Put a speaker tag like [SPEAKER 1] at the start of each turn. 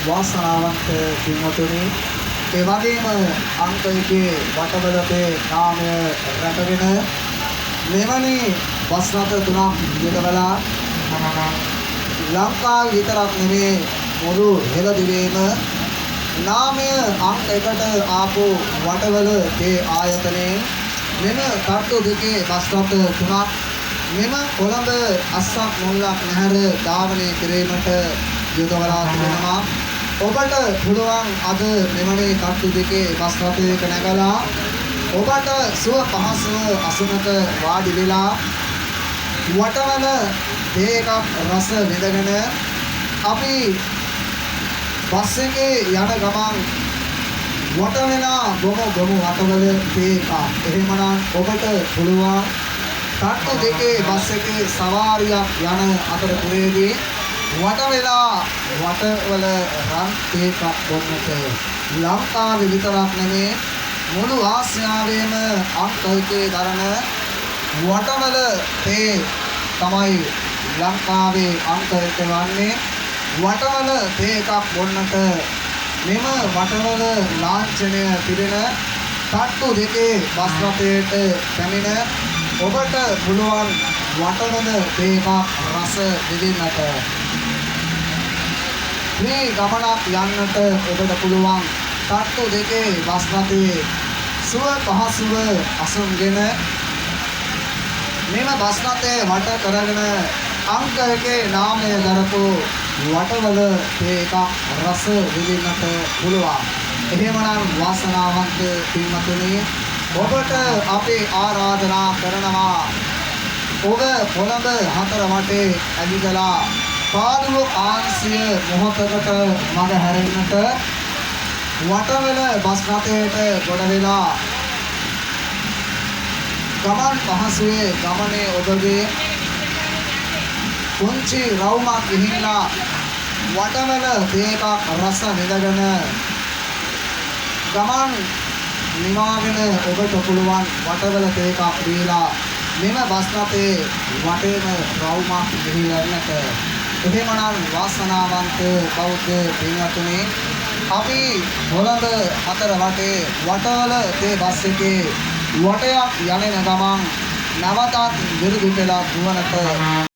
[SPEAKER 1] වාසනාවන්ත පින්වතුනි, ඒ වගේම අංක 1 වටවලපේ නාමය රැකගෙන මෙවැනි බස් රථ තුනක් යොදවලා ලංකාව විතරක් නෙමේ මුළු හෙළදිවේම නාමය අංක 1ට ආපු වටවල ඒ ආයතනයේ මෙම කට්ටු දෙකේ බස් රථ තුනක් මෙම කොළඹ අස්සක් මුල්ලක් නැහැර ධාවනය කිරීමට යොදවලා තිබෙනවා. ඔබට පුළුවන් අද මෙවැනි කට්ටු දෙකේ බස් රථයක නැගලා ඔබට සුව පහසුව අසුනක වාඩි වෙලා වටවල තේ එකක් රස විඳගෙන අපි බස් එකේ යන ගමන් වට වෙලා ගොමු වටවල තේ එකක්. එහෙමනම් ඔබට පුළුවන් කට්ටු දෙකේ බස් එකේ සවාරියක් යන අතරතුරේදී වට වෙලා වටවල රන් තේ එකක් බොන්නට. ලංකාවේ විතරක් නෙමේ මුළු ආසියාවේම අංක 1 දරන වටවල තේ තමයි ලංකාවේ අංක 1 වන්නේ. වටවල තේ එකක් බොන්නට මෙම වටවල ලාංඡනය පිරෙන තට්ටු දෙකේ බස් රථයට පැමිණ ඔබට පුළුවන් වටවල තේ එකක් රස විඳින්නට. මේ ගමනක් යන්නට ඔබට පුළුවන් තට්ටු දෙකේ බස් රථයේ සුව පහසුව අසුන්ගෙන මෙම බස් රථයේ වට කරගෙන අංක 1 නාමය දරපු වටවල තේ එකක් රස විඳින්නට පුළුවන්. එහෙමනම් වාසනාවන්ත පින්වතුනි, ඔබට අපි ආරාධනා කරනවා ඔබ කොළඹ හතර වටේ ඇවිදලා පාදුව ආංශිය මොහොතකට මඟ හැරෙන්නට වටවල බස් රථයට ගොඩ වෙලා ගමන් පහසුවේ ගමනේ ඔබගේ පුංචි රවුමක් ගිහිල්ලා වටවල තේ එකක් රස විඳගෙන ගමන් නිවාගෙන ඔබට පුළුවන් වටවල තේ එකක් දීලා මෙම බස් රථයේ වටේම රවුමක් ගිහිල්ලන්නට. එහෙමනම් වාසනාවන්ත බෞද්ධ පින්වතුනි, අපි කොළඹ හතර වටේ වටවල තේ බස් එකේ වටයක් යන ගමන් නැවතත් විරුදුපෙළ දුවනට